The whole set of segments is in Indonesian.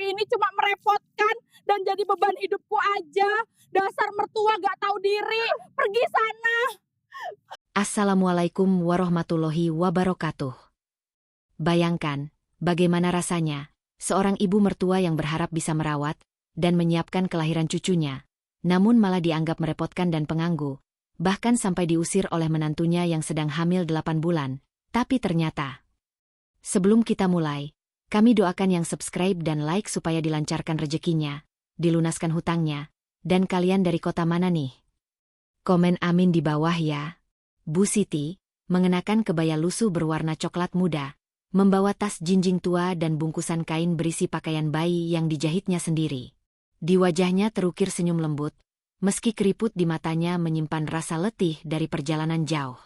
ini cuma merepotkan dan jadi beban hidupku aja. Dasar mertua gak tahu diri. Pergi sana. Assalamualaikum warahmatullahi wabarakatuh. Bayangkan, bagaimana rasanya, seorang ibu mertua yang berharap bisa merawat dan menyiapkan kelahiran cucunya, namun malah dianggap merepotkan dan pengganggu, bahkan sampai diusir oleh menantunya yang sedang hamil 8 bulan. Tapi ternyata, sebelum kita mulai, kami doakan yang subscribe dan like supaya dilancarkan rezekinya, dilunaskan hutangnya, dan kalian dari kota mana nih? Komen amin di bawah ya. Bu Siti, mengenakan kebaya lusuh berwarna coklat muda, membawa tas jinjing tua dan bungkusan kain berisi pakaian bayi yang dijahitnya sendiri. Di wajahnya terukir senyum lembut, meski keriput di matanya menyimpan rasa letih dari perjalanan jauh.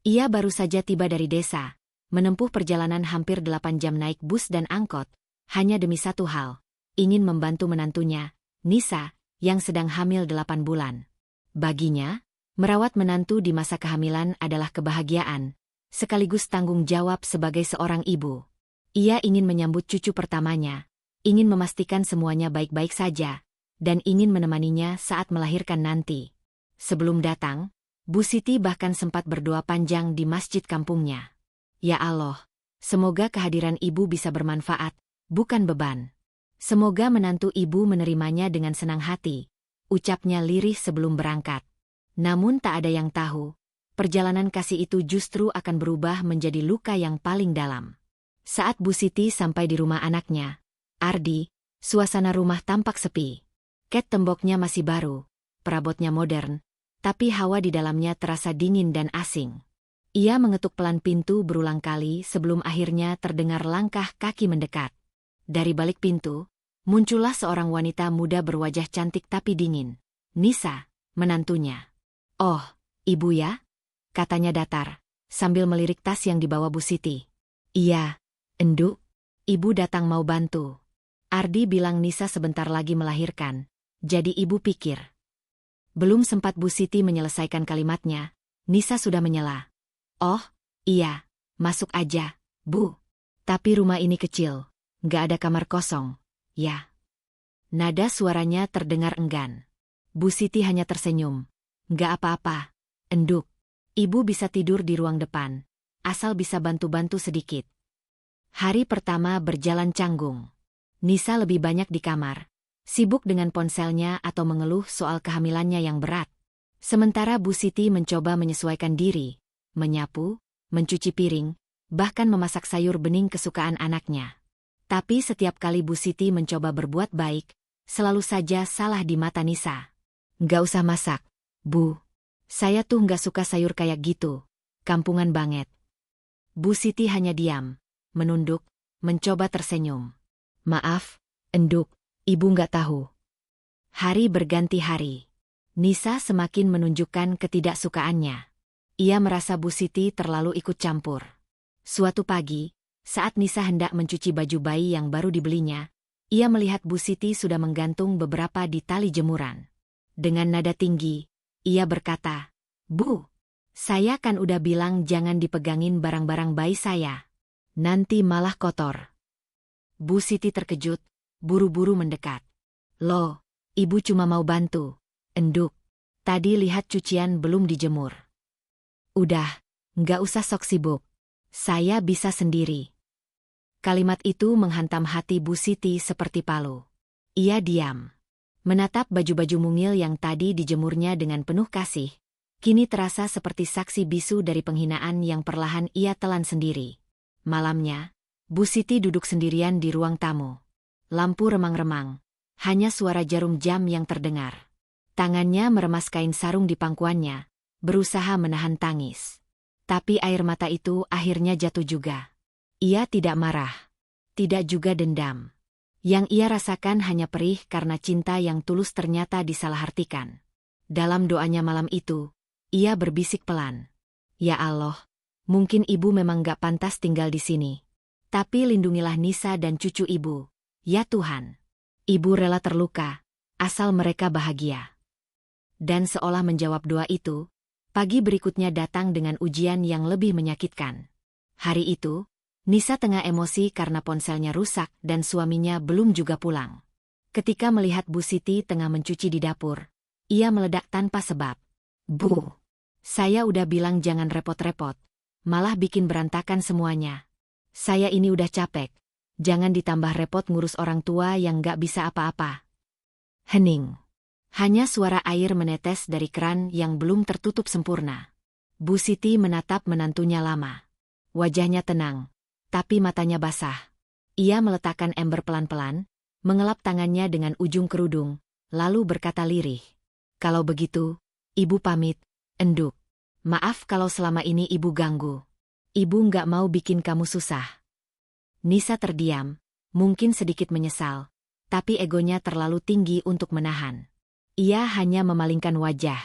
Ia baru saja tiba dari desa, menempuh perjalanan hampir 8 jam naik bus dan angkot, hanya demi satu hal, ingin membantu menantunya, Nisa, yang sedang hamil 8 bulan. Baginya, merawat menantu di masa kehamilan adalah kebahagiaan, sekaligus tanggung jawab sebagai seorang ibu. Ia ingin menyambut cucu pertamanya, ingin memastikan semuanya baik-baik saja, dan ingin menemaninya saat melahirkan nanti. Sebelum datang, Bu Siti bahkan sempat berdoa panjang di masjid kampungnya. Ya Allah, semoga kehadiran ibu bisa bermanfaat, bukan beban. Semoga menantu ibu menerimanya dengan senang hati, ucapnya lirih sebelum berangkat. Namun tak ada yang tahu, perjalanan kasih itu justru akan berubah menjadi luka yang paling dalam. Saat Bu Siti sampai di rumah anaknya, Ardi, suasana rumah tampak sepi. Ket temboknya masih baru, perabotnya modern, tapi hawa di dalamnya terasa dingin dan asing. Ia mengetuk pelan pintu berulang kali sebelum akhirnya terdengar langkah kaki mendekat. Dari balik pintu, muncullah seorang wanita muda berwajah cantik tapi dingin. Nisa, menantunya. "Oh, ibu ya?" katanya datar, sambil melirik tas yang dibawa Bu Siti. "Iya, Enduk, ibu datang mau bantu." Ardi bilang Nisa sebentar lagi melahirkan, jadi ibu pikir. Belum sempat Bu Siti menyelesaikan kalimatnya, Nisa sudah menyela. "Oh, iya, masuk aja, Bu. Tapi rumah ini kecil, nggak ada kamar kosong, ya." Nada suaranya terdengar enggan. Bu Siti hanya tersenyum. "Nggak apa-apa, Enduk. Ibu bisa tidur di ruang depan, asal bisa bantu-bantu sedikit." Hari pertama berjalan canggung. Nisa lebih banyak di kamar, sibuk dengan ponselnya atau mengeluh soal kehamilannya yang berat. Sementara Bu Siti mencoba menyesuaikan diri, menyapu, mencuci piring, bahkan memasak sayur bening kesukaan anaknya. Tapi setiap kali Bu Siti mencoba berbuat baik, selalu saja salah di mata Nisa. "Nggak usah masak, Bu. Saya tuh nggak suka sayur kayak gitu, kampungan banget." Bu Siti hanya diam, menunduk, mencoba tersenyum. "Maaf, Enduk, ibu nggak tahu." Hari berganti hari. Nisa semakin menunjukkan ketidaksukaannya. Ia merasa Bu Siti terlalu ikut campur. Suatu pagi, saat Nisa hendak mencuci baju bayi yang baru dibelinya, ia melihat Bu Siti sudah menggantung beberapa di tali jemuran. Dengan nada tinggi, ia berkata, "Bu, saya kan udah bilang jangan dipegangin barang-barang bayi saya. Nanti malah kotor." Bu Siti terkejut, buru-buru mendekat. "Loh, ibu cuma mau bantu, Enduk. Tadi lihat cucian belum dijemur." "Udah, nggak usah sok sibuk. Saya bisa sendiri." Kalimat itu menghantam hati Bu Siti seperti palu. Ia diam. Menatap baju-baju mungil yang tadi dijemurnya dengan penuh kasih, kini terasa seperti saksi bisu dari penghinaan yang perlahan ia telan sendiri. Malamnya, Bu Siti duduk sendirian di ruang tamu. Lampu remang-remang, hanya suara jarum jam yang terdengar. Tangannya meremas kain sarung di pangkuannya, berusaha menahan tangis. Tapi air mata itu akhirnya jatuh juga. Ia tidak marah, tidak juga dendam. Yang ia rasakan hanya perih karena cinta yang tulus ternyata disalahartikan. Dalam doanya malam itu, ia berbisik pelan. "Ya Allah, mungkin ibu memang gak pantas tinggal di sini. Tapi lindungilah Nisa dan cucu ibu, ya Tuhan. Ibu rela terluka, asal mereka bahagia." Dan seolah menjawab doa itu, pagi berikutnya datang dengan ujian yang lebih menyakitkan. Hari itu, Nisa tengah emosi karena ponselnya rusak dan suaminya belum juga pulang. Ketika melihat Bu Siti tengah mencuci di dapur, ia meledak tanpa sebab. Bu, saya udah bilang jangan repot-repot, malah bikin berantakan semuanya. Saya ini udah capek, jangan ditambah repot ngurus orang tua yang gak bisa apa-apa. Hening. Hanya suara air menetes dari keran yang belum tertutup sempurna. Bu Siti menatap menantunya lama. Wajahnya tenang, tapi matanya basah. Ia meletakkan ember pelan-pelan, mengelap tangannya dengan ujung kerudung, lalu berkata lirih. Kalau begitu, Ibu pamit, enduk. Maaf kalau selama ini Ibu ganggu. Ibu nggak mau bikin kamu susah. Nisa terdiam, mungkin sedikit menyesal, tapi egonya terlalu tinggi untuk menahan. Ia hanya memalingkan wajah.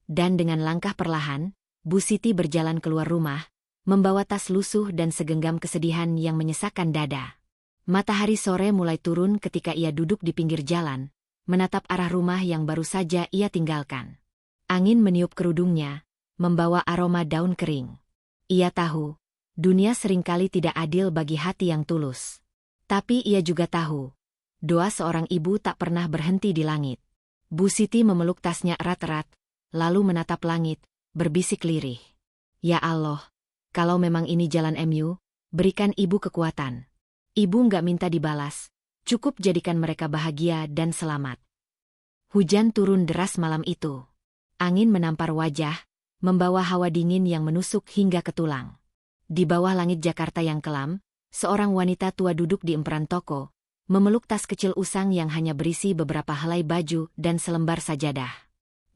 Dan dengan langkah perlahan, Bu Siti berjalan keluar rumah, membawa tas lusuh dan segenggam kesedihan yang menyesakkan dada. Matahari sore mulai turun ketika ia duduk di pinggir jalan, menatap arah rumah yang baru saja ia tinggalkan. Angin meniup kerudungnya, membawa aroma daun kering. Ia tahu, dunia seringkali tidak adil bagi hati yang tulus. Tapi ia juga tahu, doa seorang ibu tak pernah berhenti di langit. Bu Siti memeluk tasnya erat-erat, lalu menatap langit, berbisik lirih. Ya Allah, kalau memang ini jalan MU, berikan ibu kekuatan. Ibu nggak minta dibalas, cukup jadikan mereka bahagia dan selamat. Hujan turun deras malam itu. Angin menampar wajah, membawa hawa dingin yang menusuk hingga ke tulang. Di bawah langit Jakarta yang kelam, seorang wanita tua duduk di emperan toko, memeluk tas kecil usang yang hanya berisi beberapa helai baju dan selembar sajadah.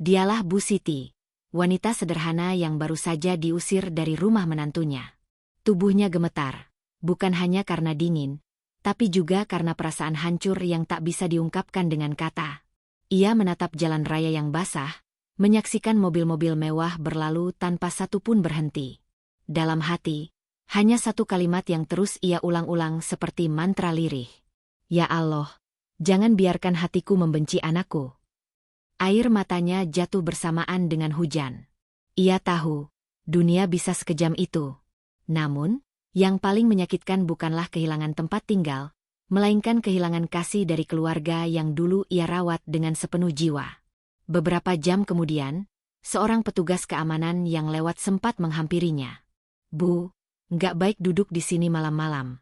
Dialah Bu Siti, wanita sederhana yang baru saja diusir dari rumah menantunya. Tubuhnya gemetar, bukan hanya karena dingin, tapi juga karena perasaan hancur yang tak bisa diungkapkan dengan kata. Ia menatap jalan raya yang basah, menyaksikan mobil-mobil mewah berlalu tanpa satu pun berhenti. Dalam hati, hanya satu kalimat yang terus ia ulang-ulang seperti mantra lirih. Ya Allah, jangan biarkan hatiku membenci anakku. Air matanya jatuh bersamaan dengan hujan. Ia tahu, dunia bisa sekejam itu. Namun, yang paling menyakitkan bukanlah kehilangan tempat tinggal, melainkan kehilangan kasih dari keluarga yang dulu ia rawat dengan sepenuh jiwa. Beberapa jam kemudian, seorang petugas keamanan yang lewat sempat menghampirinya. Bu, nggak baik duduk di sini malam-malam.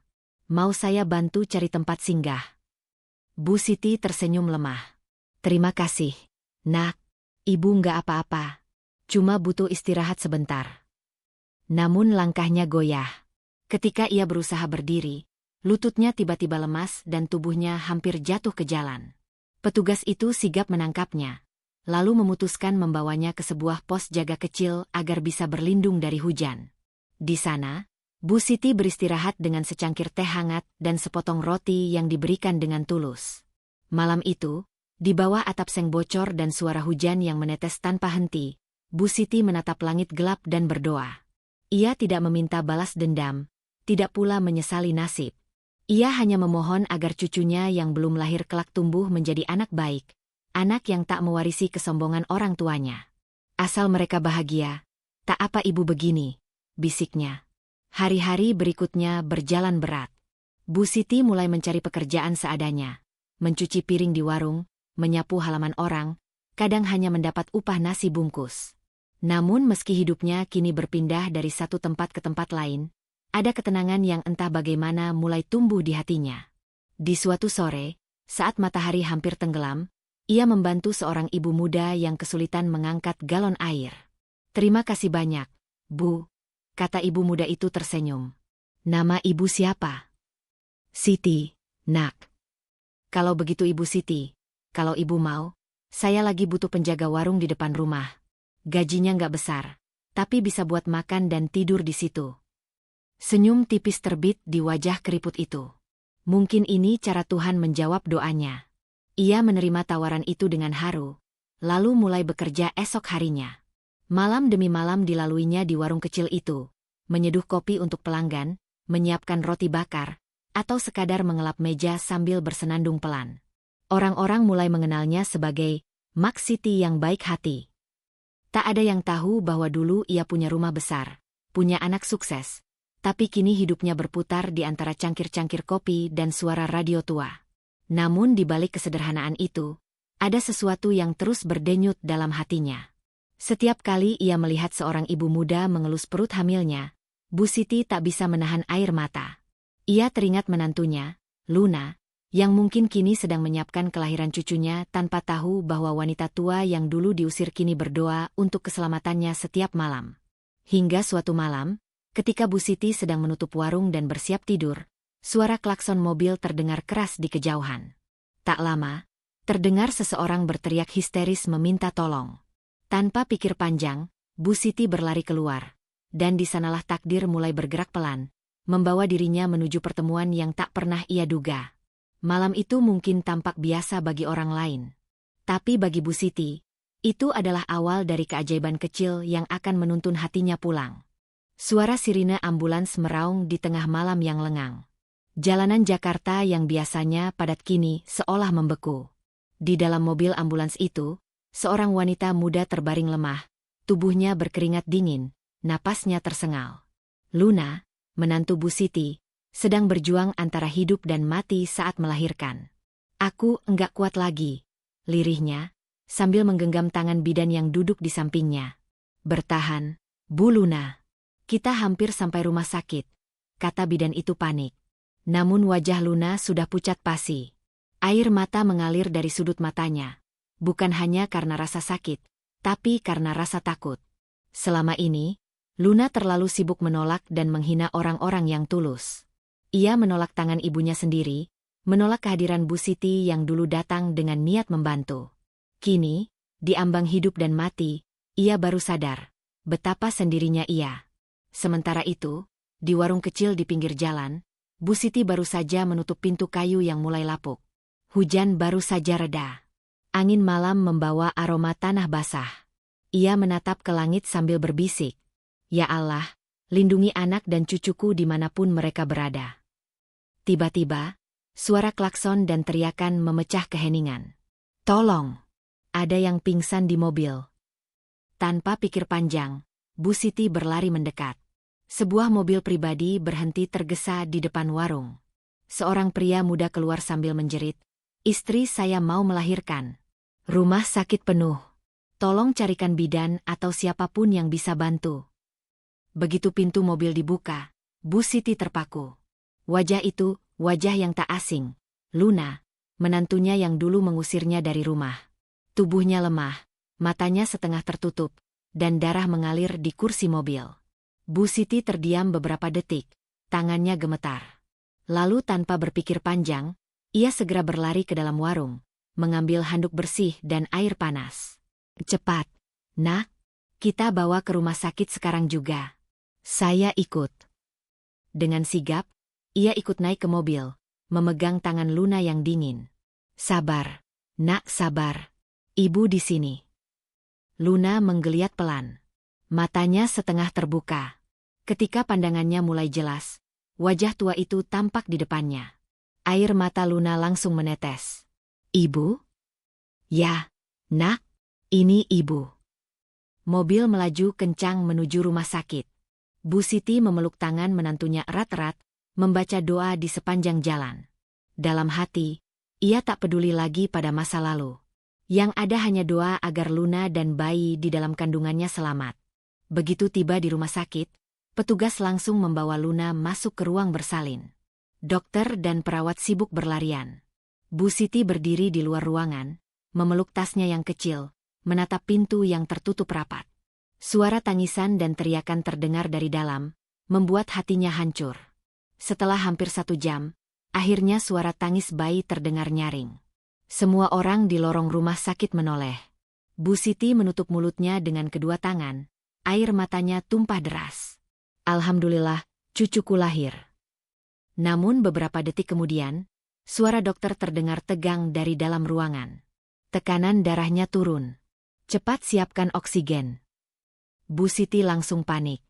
Mau saya bantu cari tempat singgah? Bu Siti tersenyum lemah. Terima kasih. Nak, ibu nggak apa-apa. Cuma butuh istirahat sebentar. Namun langkahnya goyah. Ketika ia berusaha berdiri, lututnya tiba-tiba lemas dan tubuhnya hampir jatuh ke jalan. Petugas itu sigap menangkapnya, lalu memutuskan membawanya ke sebuah pos jaga kecil agar bisa berlindung dari hujan. Di sana, Bu Siti beristirahat dengan secangkir teh hangat dan sepotong roti yang diberikan dengan tulus. Malam itu, di bawah atap seng bocor dan suara hujan yang menetes tanpa henti, Bu Siti menatap langit gelap dan berdoa. Ia tidak meminta balas dendam, tidak pula menyesali nasib. Ia hanya memohon agar cucunya yang belum lahir kelak tumbuh menjadi anak baik, anak yang tak mewarisi kesombongan orang tuanya. Asal mereka bahagia, tak apa ibu begini, bisiknya. Hari-hari berikutnya berjalan berat. Bu Siti mulai mencari pekerjaan seadanya, mencuci piring di warung, menyapu halaman orang, kadang hanya mendapat upah nasi bungkus. Namun meski hidupnya kini berpindah dari satu tempat ke tempat lain, ada ketenangan yang entah bagaimana mulai tumbuh di hatinya. Di suatu sore, saat matahari hampir tenggelam, ia membantu seorang ibu muda yang kesulitan mengangkat galon air. Terima kasih banyak, Bu, kata ibu muda itu tersenyum. Nama ibu siapa? Siti, nak. Kalau begitu Ibu Siti, kalau ibu mau, saya lagi butuh penjaga warung di depan rumah. Gajinya nggak besar, tapi bisa buat makan dan tidur di situ. Senyum tipis terbit di wajah keriput itu. Mungkin ini cara Tuhan menjawab doanya. Ia menerima tawaran itu dengan haru, lalu mulai bekerja esok harinya. Malam demi malam dilaluinya di warung kecil itu, menyeduh kopi untuk pelanggan, menyiapkan roti bakar, atau sekadar mengelap meja sambil bersenandung pelan. Orang-orang mulai mengenalnya sebagai Mak Siti yang baik hati. Tak ada yang tahu bahwa dulu ia punya rumah besar, punya anak sukses, tapi kini hidupnya berputar di antara cangkir-cangkir kopi dan suara radio tua. Namun di balik kesederhanaan itu, ada sesuatu yang terus berdenyut dalam hatinya. Setiap kali ia melihat seorang ibu muda mengelus perut hamilnya, Bu Siti tak bisa menahan air mata. Ia teringat menantunya, Luna, yang mungkin kini sedang menyiapkan kelahiran cucunya tanpa tahu bahwa wanita tua yang dulu diusir kini berdoa untuk keselamatannya setiap malam. Hingga suatu malam, ketika Bu Siti sedang menutup warung dan bersiap tidur, suara klakson mobil terdengar keras di kejauhan. Tak lama, terdengar seseorang berteriak histeris meminta tolong. Tanpa pikir panjang, Bu Siti berlari keluar, dan di sanalah takdir mulai bergerak pelan, membawa dirinya menuju pertemuan yang tak pernah ia duga. Malam itu mungkin tampak biasa bagi orang lain. Tapi bagi Bu Siti, itu adalah awal dari keajaiban kecil yang akan menuntun hatinya pulang. Suara sirine ambulans meraung di tengah malam yang lengang. Jalanan Jakarta yang biasanya padat kini seolah membeku. Di dalam mobil ambulans itu, seorang wanita muda terbaring lemah, tubuhnya berkeringat dingin, napasnya tersengal. Luna, menantu Bu Siti, sedang berjuang antara hidup dan mati saat melahirkan. "Aku enggak kuat lagi," lirihnya, sambil menggenggam tangan bidan yang duduk di sampingnya. "Bertahan, Bu Luna. Kita hampir sampai rumah sakit," kata bidan itu panik. Namun wajah Luna sudah pucat pasi. Air mata mengalir dari sudut matanya, bukan hanya karena rasa sakit, tapi karena rasa takut. Selama ini, Luna terlalu sibuk menolak dan menghina orang-orang yang tulus. Ia menolak tangan ibunya sendiri, menolak kehadiran Bu Siti yang dulu datang dengan niat membantu. Kini, di ambang hidup dan mati, ia baru sadar betapa sendirinya ia. Sementara itu, di warung kecil di pinggir jalan, Bu Siti baru saja menutup pintu kayu yang mulai lapuk. Hujan baru saja reda. Angin malam membawa aroma tanah basah. Ia menatap ke langit sambil berbisik, "Ya Allah, lindungi anak dan cucuku dimanapun mereka berada." Tiba-tiba, suara klakson dan teriakan memecah keheningan. "Tolong! Ada yang pingsan di mobil." Tanpa pikir panjang, Bu Siti berlari mendekat. Sebuah mobil pribadi berhenti tergesa di depan warung. Seorang pria muda keluar sambil menjerit, "Istri saya mau melahirkan. Rumah sakit penuh. Tolong carikan bidan atau siapapun yang bisa bantu." Begitu pintu mobil dibuka, Bu Siti terpaku. Wajah itu, wajah yang tak asing. Luna, menantunya yang dulu mengusirnya dari rumah. Tubuhnya lemah, matanya setengah tertutup, dan darah mengalir di kursi mobil. Bu Siti terdiam beberapa detik, tangannya gemetar. Lalu tanpa berpikir panjang, ia segera berlari ke dalam warung, mengambil handuk bersih dan air panas. "Cepat, Nak, kita bawa ke rumah sakit sekarang juga." "Saya ikut." Dengan sigap, ia ikut naik ke mobil, memegang tangan Luna yang dingin. "Sabar, Nak, sabar. Ibu di sini." Luna menggeliat pelan. Matanya setengah terbuka. Ketika pandangannya mulai jelas, wajah tua itu tampak di depannya. Air mata Luna langsung menetes. "Ibu?" "Ya, Nak, ini Ibu." Mobil melaju kencang menuju rumah sakit. Bu Siti memeluk tangan menantunya erat-erat, membaca doa di sepanjang jalan. Dalam hati, ia tak peduli lagi pada masa lalu. Yang ada hanya doa agar Luna dan bayi di dalam kandungannya selamat. Begitu tiba di rumah sakit, petugas langsung membawa Luna masuk ke ruang bersalin. Dokter dan perawat sibuk berlarian. Bu Siti berdiri di luar ruangan, memeluk tasnya yang kecil, menatap pintu yang tertutup rapat. Suara tangisan dan teriakan terdengar dari dalam, membuat hatinya hancur. Setelah hampir 1 jam, akhirnya suara tangis bayi terdengar nyaring. Semua orang di lorong rumah sakit menoleh. Bu Siti menutup mulutnya dengan kedua tangan, air matanya tumpah deras. "Alhamdulillah, cucuku lahir." Namun beberapa detik kemudian, suara dokter terdengar tegang dari dalam ruangan. Tekanan darahnya turun. "Cepat siapkan oksigen." Bu Siti langsung panik.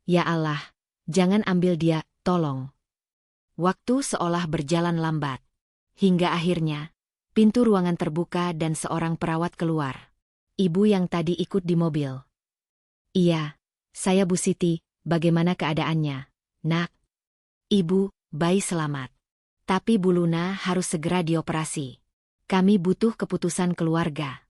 "Ya Allah, jangan ambil dia, tolong." Waktu seolah berjalan lambat. Hingga akhirnya, pintu ruangan terbuka dan seorang perawat keluar. "Ibu yang tadi ikut di mobil." "Iya, saya Bu Siti, bagaimana keadaannya?" "Nak, Ibu, bayi selamat. Tapi Bu Luna harus segera dioperasi. Kami butuh keputusan keluarga."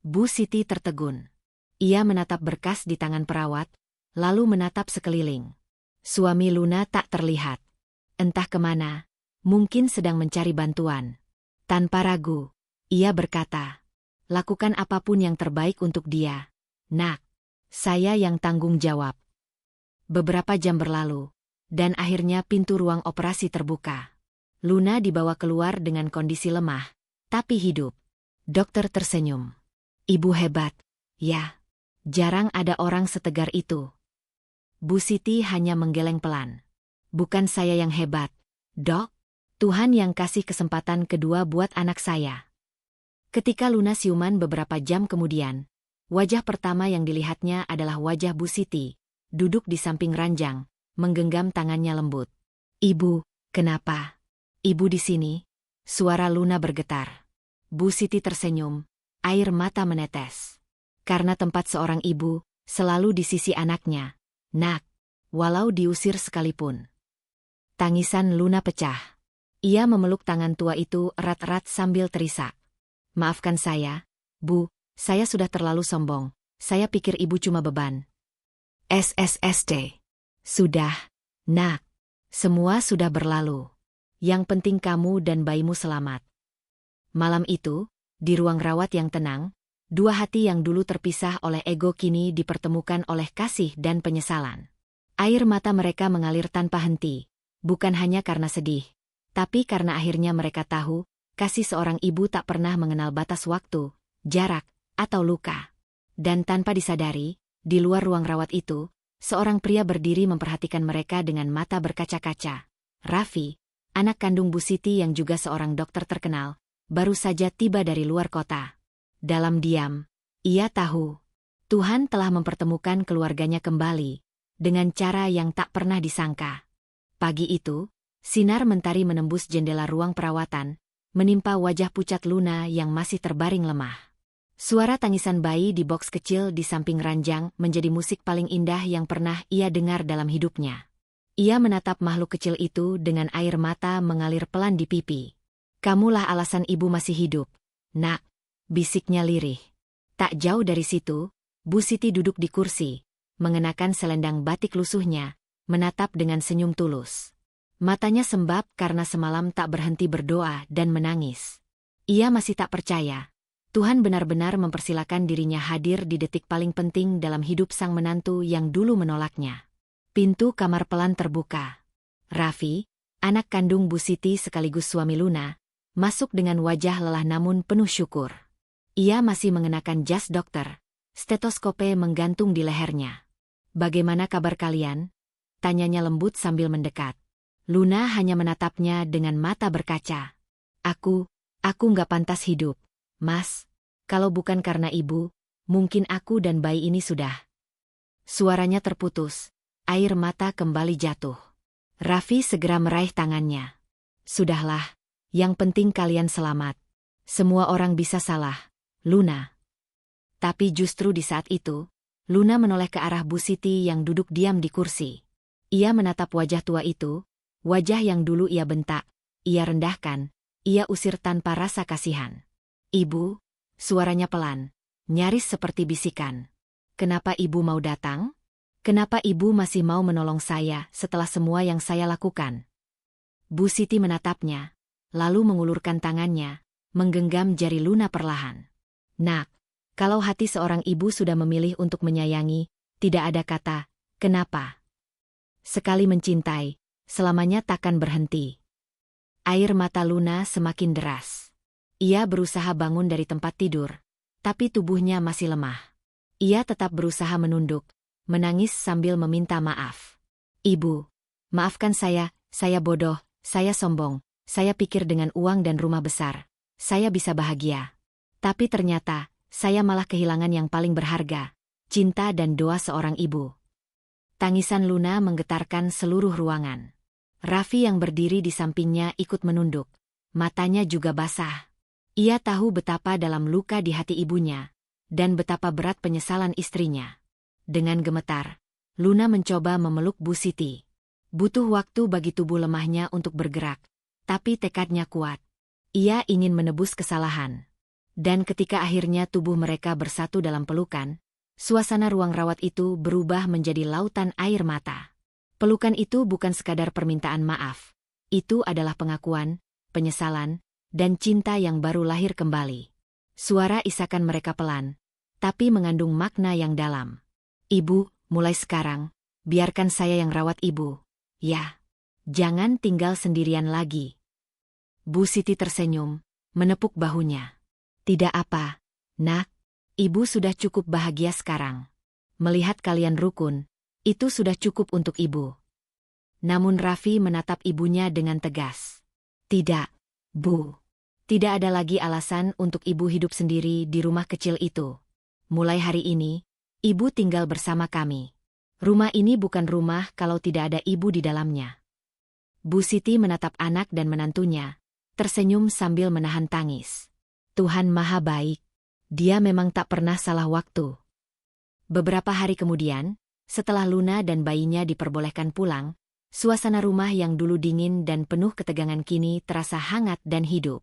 Bu Siti tertegun. Ia menatap berkas di tangan perawat, lalu menatap sekeliling. Suami Luna tak terlihat. Entah kemana, mungkin sedang mencari bantuan. Tanpa ragu, ia berkata, "Lakukan apapun yang terbaik untuk dia, Nak. Saya yang tanggung jawab." Beberapa jam berlalu, dan akhirnya pintu ruang operasi terbuka. Luna dibawa keluar dengan kondisi lemah, tapi hidup. Dokter tersenyum. "Ibu hebat, ya. Jarang ada orang setegar itu." Bu Siti hanya menggeleng pelan. "Bukan saya yang hebat, Dok. Tuhan yang kasih kesempatan kedua buat anak saya." Ketika Luna siuman beberapa jam kemudian, wajah pertama yang dilihatnya adalah wajah Bu Siti, duduk di samping ranjang, menggenggam tangannya lembut. "Ibu, kenapa? Ibu di sini?" Suara Luna bergetar. Bu Siti tersenyum, air mata menetes. "Karena tempat seorang ibu selalu di sisi anaknya, Nak, walau diusir sekalipun." Tangisan Luna pecah. Ia memeluk tangan tua itu erat-erat sambil terisak. "Maafkan saya, Bu, saya sudah terlalu sombong. Saya pikir ibu cuma beban." "SSST. Sudah, Nak. Semua sudah berlalu. Yang penting kamu dan bayimu selamat." Malam itu, di ruang rawat yang tenang, dua hati yang dulu terpisah oleh ego kini dipertemukan oleh kasih dan penyesalan. Air mata mereka mengalir tanpa henti, bukan hanya karena sedih, tapi karena akhirnya mereka tahu, kasih seorang ibu tak pernah mengenal batas waktu, jarak, atau luka. Dan tanpa disadari, di luar ruang rawat itu, seorang pria berdiri memperhatikan mereka dengan mata berkaca-kaca. Raffi, anak kandung Bu Siti yang juga seorang dokter terkenal, baru saja tiba dari luar kota. Dalam diam, ia tahu, Tuhan telah mempertemukan keluarganya kembali, dengan cara yang tak pernah disangka. Pagi itu, sinar mentari menembus jendela ruang perawatan, menimpa wajah pucat Luna yang masih terbaring lemah. Suara tangisan bayi di boks kecil di samping ranjang menjadi musik paling indah yang pernah ia dengar dalam hidupnya. Ia menatap makhluk kecil itu dengan air mata mengalir pelan di pipi. "Kamulah alasan ibu masih hidup, Nak," bisiknya lirih. Tak jauh dari situ, Bu Siti duduk di kursi, mengenakan selendang batik lusuhnya, menatap dengan senyum tulus. Matanya sembab karena semalam tak berhenti berdoa dan menangis. Ia masih tak percaya. Tuhan benar-benar mempersilakan dirinya hadir di detik paling penting dalam hidup sang menantu yang dulu menolaknya. Pintu kamar pelan terbuka. Raffi, anak kandung Bu Siti sekaligus suami Luna, masuk dengan wajah lelah namun penuh syukur. Ia masih mengenakan jas dokter, stetoskope menggantung di lehernya. "Bagaimana kabar kalian?" tanyanya lembut sambil mendekat. Luna hanya menatapnya dengan mata berkaca. Aku nggak pantas hidup, Mas. Kalau bukan karena ibu, mungkin aku dan bayi ini sudah." Suaranya terputus, air mata kembali jatuh. Raffi segera meraih tangannya. "Sudahlah, yang penting kalian selamat. Semua orang bisa salah, Luna." Tapi justru di saat itu, Luna menoleh ke arah Bu Siti yang duduk diam di kursi. Ia menatap wajah tua itu, wajah yang dulu ia bentak, ia rendahkan, ia usir tanpa rasa kasihan. "Ibu," suaranya pelan, nyaris seperti bisikan. "Kenapa ibu mau datang? Kenapa ibu masih mau menolong saya setelah semua yang saya lakukan?" Bu Siti menatapnya, lalu mengulurkan tangannya, menggenggam jari Luna perlahan. "Nak, kalau hati seorang ibu sudah memilih untuk menyayangi, tidak ada kata, kenapa. Sekali mencintai, selamanya takkan berhenti." Air mata Luna semakin deras. Ia berusaha bangun dari tempat tidur, tapi tubuhnya masih lemah. Ia tetap berusaha menunduk, menangis sambil meminta maaf. "Ibu, maafkan saya bodoh, saya sombong, saya pikir dengan uang dan rumah besar, saya bisa bahagia. Tapi ternyata, saya malah kehilangan yang paling berharga, cinta dan doa seorang ibu." Tangisan Luna menggetarkan seluruh ruangan. Raffi yang berdiri di sampingnya ikut menunduk. Matanya juga basah. Ia tahu betapa dalam luka di hati ibunya, dan betapa berat penyesalan istrinya. Dengan gemetar, Luna mencoba memeluk Bu Siti. Butuh waktu bagi tubuh lemahnya untuk bergerak, tapi tekadnya kuat. Ia ingin menebus kesalahan. Dan ketika akhirnya tubuh mereka bersatu dalam pelukan, suasana ruang rawat itu berubah menjadi lautan air mata. Pelukan itu bukan sekadar permintaan maaf. Itu adalah pengakuan, penyesalan, dan cinta yang baru lahir kembali. Suara isakan mereka pelan, tapi mengandung makna yang dalam. Ibu, mulai sekarang, biarkan saya yang rawat ibu. Ya, jangan tinggal sendirian lagi. Bu Siti tersenyum, menepuk bahunya. Tidak apa, nak. Ibu sudah cukup bahagia sekarang. Melihat kalian rukun, itu sudah cukup untuk ibu. Namun Raffi menatap ibunya dengan tegas. Tidak, Bu. Tidak ada lagi alasan untuk ibu hidup sendiri di rumah kecil itu. Mulai hari ini, ibu tinggal bersama kami. Rumah ini bukan rumah kalau tidak ada ibu di dalamnya. Bu Siti menatap anak dan menantunya, tersenyum sambil menahan tangis. Tuhan Maha Baik. Dia memang tak pernah salah waktu. Beberapa hari kemudian, setelah Luna dan bayinya diperbolehkan pulang, suasana rumah yang dulu dingin dan penuh ketegangan kini terasa hangat dan hidup.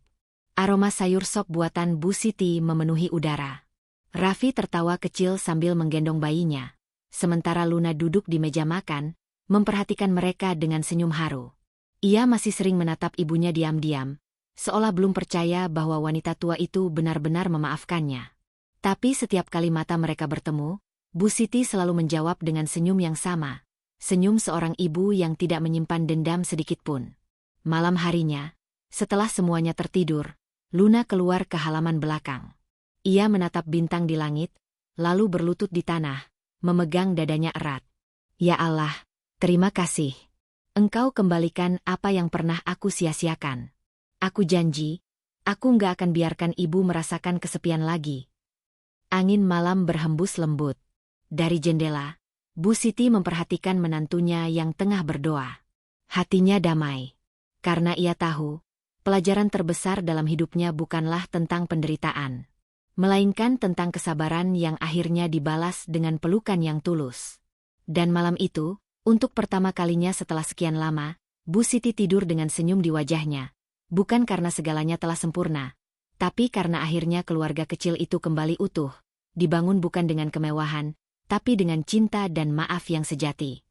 Aroma sayur sop buatan Bu Siti memenuhi udara. Raffi tertawa kecil sambil menggendong bayinya, sementara Luna duduk di meja makan, memperhatikan mereka dengan senyum haru. Ia masih sering menatap ibunya diam-diam, seolah belum percaya bahwa wanita tua itu benar-benar memaafkannya. Tapi setiap kali mata mereka bertemu, Bu Siti selalu menjawab dengan senyum yang sama. Senyum seorang ibu yang tidak menyimpan dendam sedikitpun. Malam harinya, setelah semuanya tertidur, Luna keluar ke halaman belakang. Ia menatap bintang di langit, lalu berlutut di tanah, memegang dadanya erat. Ya Allah, terima kasih. Engkau kembalikan apa yang pernah aku sia-siakan. Aku janji, aku nggak akan biarkan ibu merasakan kesepian lagi. Angin malam berhembus lembut. Dari jendela, Bu Siti memperhatikan menantunya yang tengah berdoa. Hatinya damai. Karena ia tahu, pelajaran terbesar dalam hidupnya bukanlah tentang penderitaan, melainkan tentang kesabaran yang akhirnya dibalas dengan pelukan yang tulus. Dan malam itu, untuk pertama kalinya setelah sekian lama, Bu Siti tidur dengan senyum di wajahnya. Bukan karena segalanya telah sempurna, tapi karena akhirnya keluarga kecil itu kembali utuh, dibangun bukan dengan kemewahan, tapi dengan cinta dan maaf yang sejati.